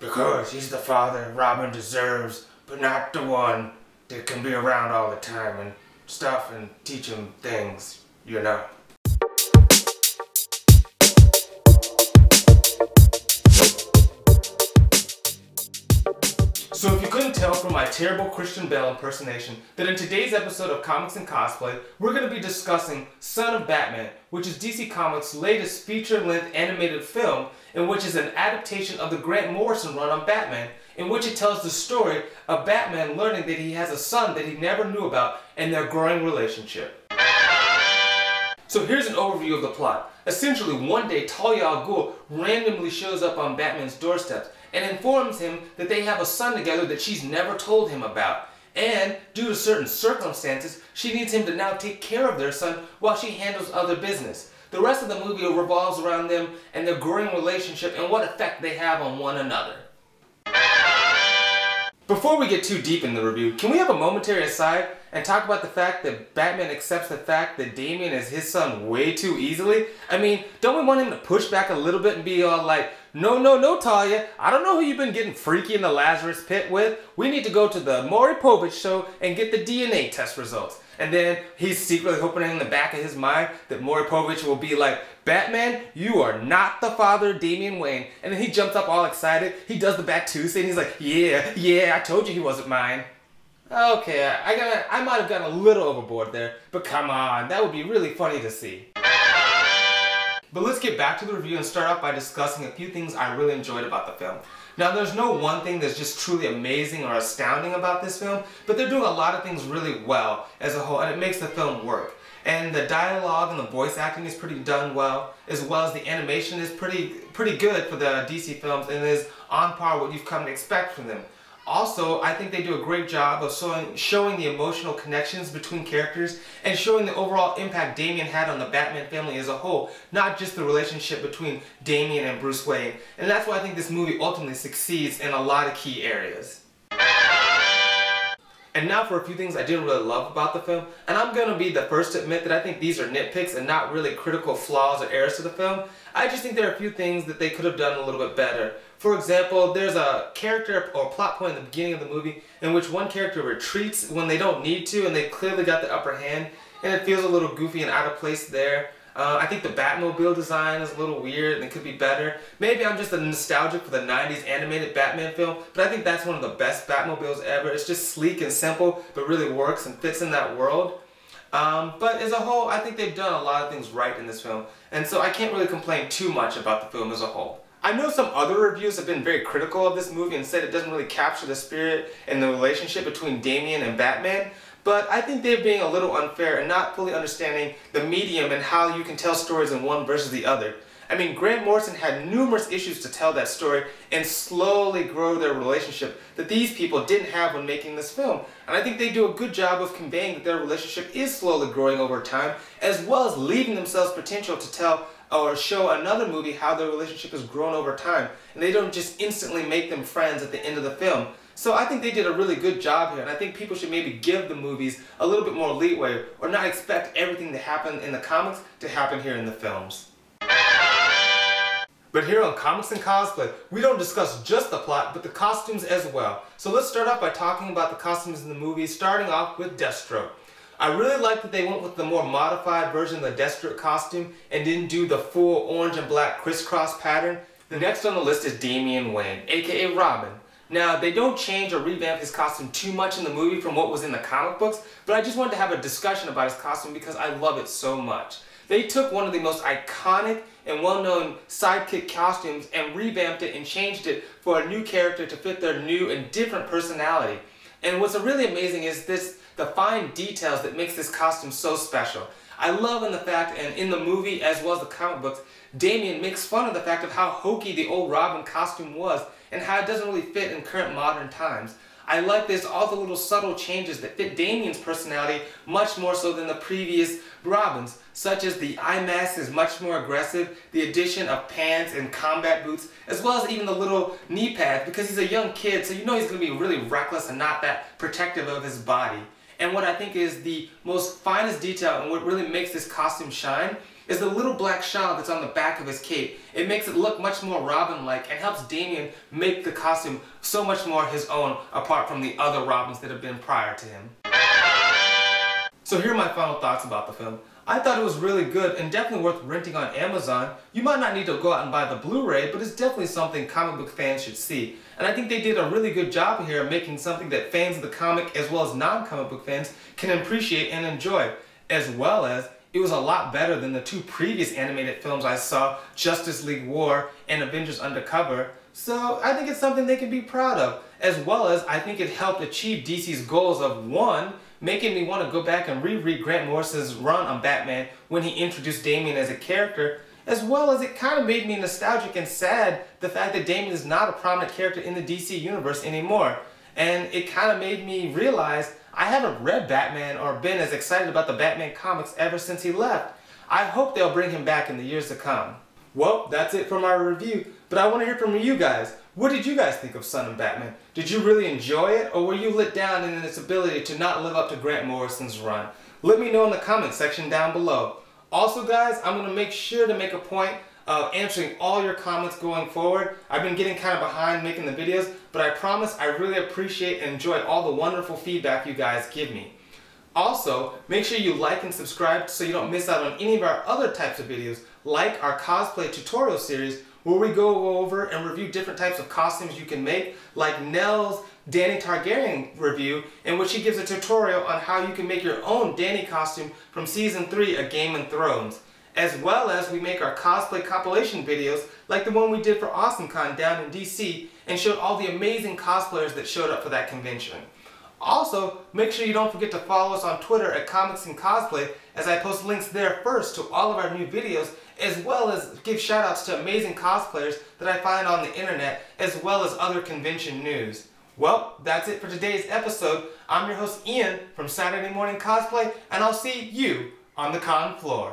because he's the father Robin deserves, but not the one that can be around all the time and stuff and teach him things, you know. So if you couldn't tell from my terrible Christian Bale impersonation that in today's episode of Comics and Cosplay, we're going to be discussing Son of Batman, which is DC Comics' latest feature-length animated film, in which is an adaptation of the Grant Morrison run on Batman, in which it tells the story of Batman learning that he has a son that he never knew about and their growing relationship. So here's an overview of the plot. Essentially, one day Talia al Ghul randomly shows up on Batman's doorstep and informs him that they have a son together that she's never told him about. And due to certain circumstances, she needs him to now take care of their son while she handles other business. The rest of the movie revolves around them and their growing relationship and what effect they have on one another. Before we get too deep in the review, can we have a momentary aside and talk about the fact that Batman accepts the fact that Damian is his son way too easily? I mean, don't we want him to push back a little bit and be all like, no, Talia, I don't know who you've been getting freaky in the Lazarus pit with. We need to go to the Maury Povich show and get the DNA test results. And then he's secretly hoping in the back of his mind that Maury Povich will be like, Batman, you are not the father of Damian Wayne. And then he jumps up all excited. He does the back Tuesday and he's like, yeah, I told you he wasn't mine. Okay, I might have gotten a little overboard there, but come on, that would be really funny to see. But let's get back to the review and start off by discussing a few things I really enjoyed about the film. Now, there's no one thing that's just truly amazing or astounding about this film, but they're doing a lot of things really well as a whole, and it makes the film work. And the dialogue and the voice acting is pretty done well as the animation is pretty good for the DC films and is on par with what you've come to expect from them. Also, I think they do a great job of showing the emotional connections between characters and showing the overall impact Damian had on the Batman family as a whole, not just the relationship between Damian and Bruce Wayne. And that's why I think this movie ultimately succeeds in a lot of key areas. And now for a few things I didn't really love about the film, and I'm going to be the first to admit that I think these are nitpicks and not really critical flaws or errors to the film. I just think there are a few things that they could have done a little bit better. For example, there's a character or plot point in the beginning of the movie in which one character retreats when they don't need to and they clearly got the upper hand, and it feels a little goofy and out of place there. I think the Batmobile design is a little weird and it could be better. Maybe I'm just a nostalgic for the 90s animated Batman film, but I think that's one of the best Batmobiles ever. It's just sleek and simple, but really works and fits in that world. But as a whole, I think they've done a lot of things right in this film, and so I can't really complain too much about the film as a whole. I know some other reviews have been very critical of this movie and said it doesn't really capture the spirit and the relationship between Damian and Batman, but I think they're being a little unfair and not fully understanding the medium and how you can tell stories in one versus the other. I mean, Grant Morrison had numerous issues to tell that story and slowly grow their relationship that these people didn't have when making this film. And I think they do a good job of conveying that their relationship is slowly growing over time, as well as leaving themselves potential to tell or show another movie how their relationship has grown over time. And they don't just instantly make them friends at the end of the film. So I think they did a really good job here, and I think people should maybe give the movies a little bit more leeway or not expect everything that happened in the comics to happen here in the films. But here on Comics and Cosplay, we don't discuss just the plot, but the costumes as well. So let's start off by talking about the costumes in the movie, starting off with Deathstroke. I really like that they went with the more modified version of the Deathstroke costume and didn't do the full orange and black crisscross pattern. The next on the list is Damian Wayne, aka Robin. Now, they don't change or revamp his costume too much in the movie from what was in the comic books, but I just wanted to have a discussion about his costume because I love it so much. They took one of the most iconic and well-known sidekick costumes and revamped it and changed it for a new character to fit their new and different personality. And what's really amazing is the fine details that makes this costume so special. I love in the fact, and in the movie as well as the comic books, Damian makes fun of the fact of how hokey the old Robin costume was and how it doesn't really fit in current modern times. I like this, all the little subtle changes that fit Damian's personality much more so than the previous Robins, such as the eye mask is much more aggressive, the addition of pants and combat boots, as well as even the little knee pads, because he's a young kid, so you know he's going to be really reckless and not that protective of his body. And what I think is the most finest detail and what really makes this costume shine is the little black shawl that's on the back of his cape. It makes it look much more Robin-like and helps Damian make the costume so much more his own, apart from the other Robins that have been prior to him. So here are my final thoughts about the film. I thought it was really good and definitely worth renting on Amazon. You might not need to go out and buy the Blu-ray, but it's definitely something comic book fans should see. And I think they did a really good job here of making something that fans of the comic as well as non-comic book fans can appreciate and enjoy. As well as, it was a lot better than the two previous animated films I saw, Justice League War and Avengers Undercover. So I think it's something they can be proud of. As well as, I think it helped achieve DC's goals of, one, making me want to go back and reread Grant Morrison's run on Batman when he introduced Damian as a character, as well as it kind of made me nostalgic and sad the fact that Damian is not a prominent character in the DC universe anymore. And it kind of made me realize I haven't read Batman or been as excited about the Batman comics ever since he left. I hope they'll bring him back in the years to come. Well, that's it for my review, but I want to hear from you guys. What did you guys think of Son of Batman? Did you really enjoy it, or were you let down in its ability to not live up to Grant Morrison's run? Let me know in the comment section down below. Also guys, I'm going to make sure to make a point of answering all your comments going forward. I've been getting kind of behind making the videos, but I promise I really appreciate and enjoy all the wonderful feedback you guys give me. Also, make sure you like and subscribe so you don't miss out on any of our other types of videos, like our cosplay tutorial series, where we go over and review different types of costumes you can make, like Nell's Dany Targaryen review, in which she gives a tutorial on how you can make your own Dany costume from Season 3 of Game of Thrones. As well as we make our cosplay compilation videos, like the one we did for AwesomeCon down in DC, and showed all the amazing cosplayers that showed up for that convention. Also, make sure you don't forget to follow us on Twitter at Comics and Cosplay, as I post links there first to all of our new videos, as well as give shoutouts to amazing cosplayers that I find on the internet, as well as other convention news. Well, that's it for today's episode. I'm your host Ian from Saturday Morning Cosplay, and I'll see you on the con floor.